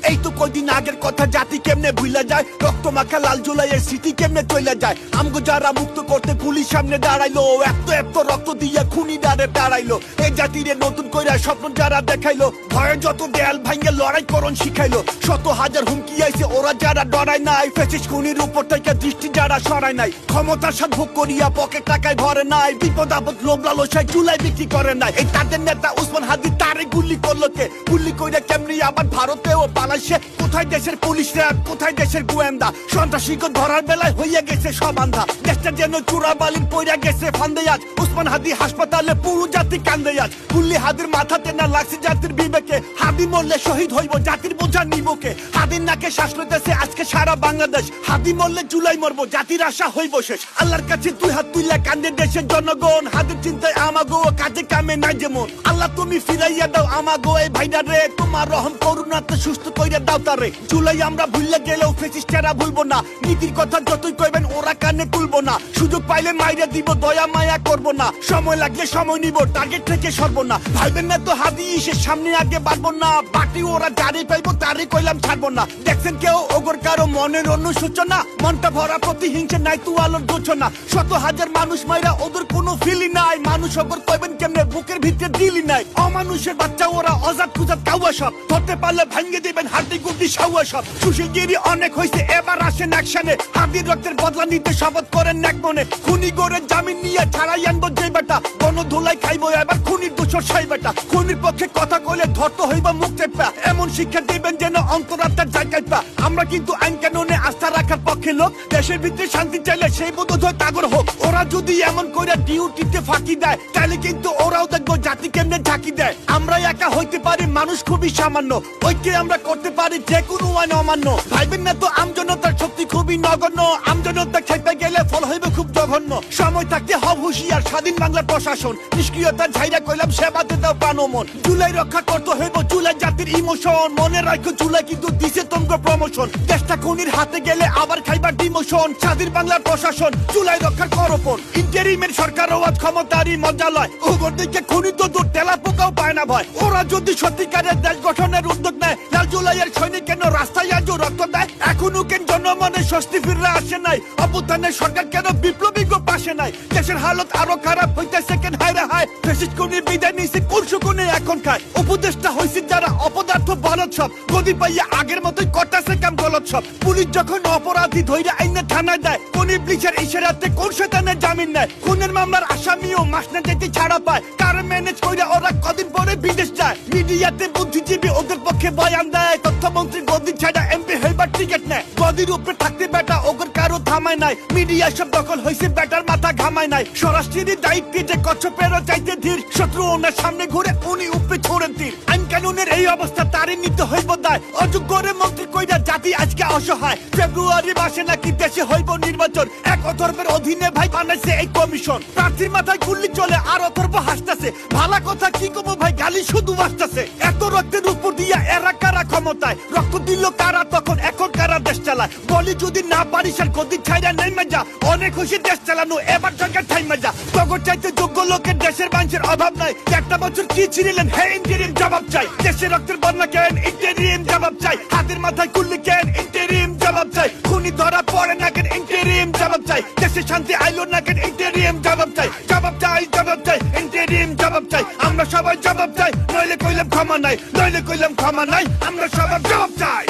এই তো কয়দিন আগের কথা, জাতি কেমনে ভুলা যায়, রক্ত মাখা লাল জুলাইয়ের স্মৃতি কেমনে চলে যায়। আমগো যারা মুক্ত করতে পুলিশ সামনে দাঁড়াইলো, এত এত রক্ত দিয়ে খুনি দাঁড়ে দাঁড়াইলো। এই জাতিরে নতুন কইরা স্বপ্ন যারা দেখাইলো, ভয়ে যত দেয়াল ভাঙ্গে লড়াই করণ শিখাইলো। শত হাজার হুমকি আইছে, ওরা যারা ডরায় নাই, ফেসিস খুনির উপর থেকে দৃষ্টি যারা সরায় নাই, ক্ষমতার সাথ ভোগ করিয়া পকেট টাকায় ভরে নাই, বিপদ আপদ লোভ লালসায় চুলাই বিক্রি করে নাই। এই তাদের নেতা উসমান হাদি তারে গুলি করলো কে, গুলি কইরা কেমনি আবার ভারতেও পালাইছে। কোথায় দেশের পুলিশরা, কোথায় দেশের গোয়েন্দা, সন্ত্রাসীকে ধরার বেলায় হইয়া গেছে সব আন্ধা। দেশটা যেন চোরাবালির পইরা গেছে ফান্দে আজ, উসমান হাদি হাসপাতালে পুরো জাতি কান্দে আজ। গুলি হাদির মাথাতে না লাগছে জাতির বিবেকে, হাদি মরলে শহীদ হইব জাতির বোঝা নিবকে। হাদির নাকে শ্বাস লইতেছে আজকে সারা বাংলাদেশ, হাদি মরলে জুলাই মরবো জাতির আশা হইব শেষ। আল্লাহর কাছে দুই হাত তুইলা কান্দে দেশের জনগণ, হাদির চিন্তায় আমাগো কাজে কামে নাই যেমন। আল্লাহ তুমি ফিরাইয়া দাও আমাগো এই ভাইডা রে, তোমার রহম করুণাতে সুস্থ কইরা দাও তারে। জুলাই আমরা ভুললে গেলেও ফেসিস্টেরা ভুলবো না, নীতির কথা যতই কইবেন ওরা কানে তুলবো না। সুযোগ পাইলে মাইরা দিব, দয়া মায়া করবো না, সময় লাগলে সময় নিব, টার্গেট থেকে সরবো না। ভাইবেন না তো হাদি সে সামনে আগে বাড়বো না, বাকি ওরা যারে পাইবো তারে কইলাম ছাড়বো না। দেখছেন কেউ ওগর কারো মনের অনুশোচনা, মনটা ভরা প্রতিহিংসা নাই তু আলোর গোছনা। শত হাজার মানুষ মাইরা ওদের কোনো ফিলি নাই, মানুষ ওগর কইবেন কেমনে বুকের ভিতরে দিলি নাই। অমানুষের বাচ্চা ওরা, অজাত কুজাত কাউয়া সব, ধরতে পারলে ভাঙ্গে দিবেন হাড্ডি গুড্ডি সাউয়া সব। সুশীলগিরি অনেক হয়েছে, এবার আসেন অ্যাকশনে, হাদির রক্তের বদলা নিতে শপথ করেন এক মনে। খুনি করে জামিন নিয়ে ছাড়াই আনবো যে বেটা, গণধুলাই খাইবো এবার খুনির দোষর সাই বেটা। খুনির পক্ষে কথা কইলে ধরতে হইব মুখে পা, এমন শিক্ষা দিবেন যেন অন্তরাত্মার জায়গায় পা। আমরা কিন্তু আইন কানুনে আস্থা রাখার পক্ষে লোক, দেশের ভিতরে শান্তি চাইলে সেই বোধ তাগর হোক। ওরা যদি এমন করে ডিউটিতে ফাঁকি দেয়, তাহলে কিন্তু ওরাও দেখবো জাতি কেমনে ঝাঁকি দেয়। আমরা একা হইতে পারি, মানুষ খুবই সামান্য, ঐক্যে আমরা করতে পারি যে কোনো আইন অমান্য। ভাইবেন না তো আমজনতার শক্তি খুবই নগণ্য, আমজনতা খেতে গেলে ফল হইবে খুব জঘন্য। সময় থাকতে হব হুঁশিয়ার, স্বাধীন বাংলার প্রশাসন, নিষ্ক্রিয়তার ঝাইরা কইলাম সেবাতে দাও প্রাণ মন। জুলাই রক্ষা করতে হইব জুলাই জাতির ইমোশন, মনে রাখো জুলাই কিন্তু দিছে তোমগো প্রমোশন। দেশটা খুনির হাতে গেলে আবার খাইবার ডিমোশন, স্বাধীন বাংলার প্রশাসন জুলাই রক্ষার করপন। ইন্টারিমের সরকার আজ ক্ষমতারই মজা লয়, ওগর দিকে খুনি তো দূর তেলা পোকাও পায় না ভয়। ওরা যদি সত্যিকারের দেশ গঠনের উদ্যোগ নেয়, লাল জুলাইয়ের সৈনিক কেন রাস্তায় আজও রক্ত দেয়? এখনো কেন জনমনে স্বস্তি ফিরে আসে নাই? অভ্যুত্থানের সরকার কেন বিপ্লবী পাশে নাই? দেশের হালত আরো খারাপ হইতেছে কেন হায় রে হায়? ফেসিস্ট খুনির বিদায় নিছে কোন সুকুনে এখন খায়? উপদেষ্টা হইছে যারা অপদার্থ বলদ সব, গদি পাইয়া আগের মতোই করতেছে কাম গলত সব। পুলিশ যখন অপরাধী ধইরা আইনে থানায় দেয়, কোন ইবলিসের ইশারাতে কোন শয়তানের জামিন নেয়? খুনের মামলার আসামিও মাস না যেতে ছাড়া পায়, কারণ ম্যানেজ কইরা ওরা কদিন পরে বিদেশ যায়। মিডিয়াতে বুদ্ধিজীবী ওদের পক্ষে বয়ান দেয়, তথ্যমন্ত্রী গদি ছাড়া এমপি হইবার টিকিট নেয়। গদির উপরে থাকতে বেটা ওগর কারো থামায় নাই, মিডিয়া সব দখল হইছে বেটার মাথা ঘামায় নাই। স্বরাষ্ট্রের দায়িত্বে যে কচ্ছপেরও চাইতে ধীর, শত্রু ওনার সামনে ঘুরে উনি উপরে ছোড়েন তীর। আইন কানুনের এই অবস্থা তারই নিতে হইব দায়, অযোগ্যরে মন্ত্রী কইরা জাতি আজকে অসহায়। ফেব্রুয়ারি মাসে নাকি দেশে হইব নির্বাচন, এক অথর্বের অধীনে ভাই বানাইছে এই কমিশন। প্রার্থীর মাথায় গুল্লি চলে আর অথর্ব হাসতেছে, ভালা কথা কি কমো ভাই গালি শুধু আসতেছে। এত রক্তের উপর দিয়া এরা কারা ক্ষমতায়, রক্ত দিল কারা তখন, এখন কারা দেশ চালায়? বলি যদি না পারিস আর গদি ছাইরা নেমে যা, অনেক খুশি দেশ চালানো এবার সরকার ঠাইমে যা। জগৎ চাইতে যোগ্য লোকের দেশের মানুষের অভাব নাই, একটা বছর কি ছিলেন হে ইন্টারিম জবাব চাই। দেশের রক্তের বন্যা কেন ইন্টারিম জবাব চাই, হাতের মাথায় গুল্লি কেন ইন্টারিম জবাব চাই। খুনি ধরা পড়ে না কেন ইন্টারিম জবাব চাই, দেশে শান্তি আইলো না কেন ইন্টারিম জবাব চাই। জবাব চাই জবাব চাই ইন্টারিম জবাব চাই, আমরা সবাই জবাব চাই, নইলে কইলাম ক্ষমা নাই, নইলে কইলাম ক্ষমা নাই, আমরা সবাই জবাব চাই।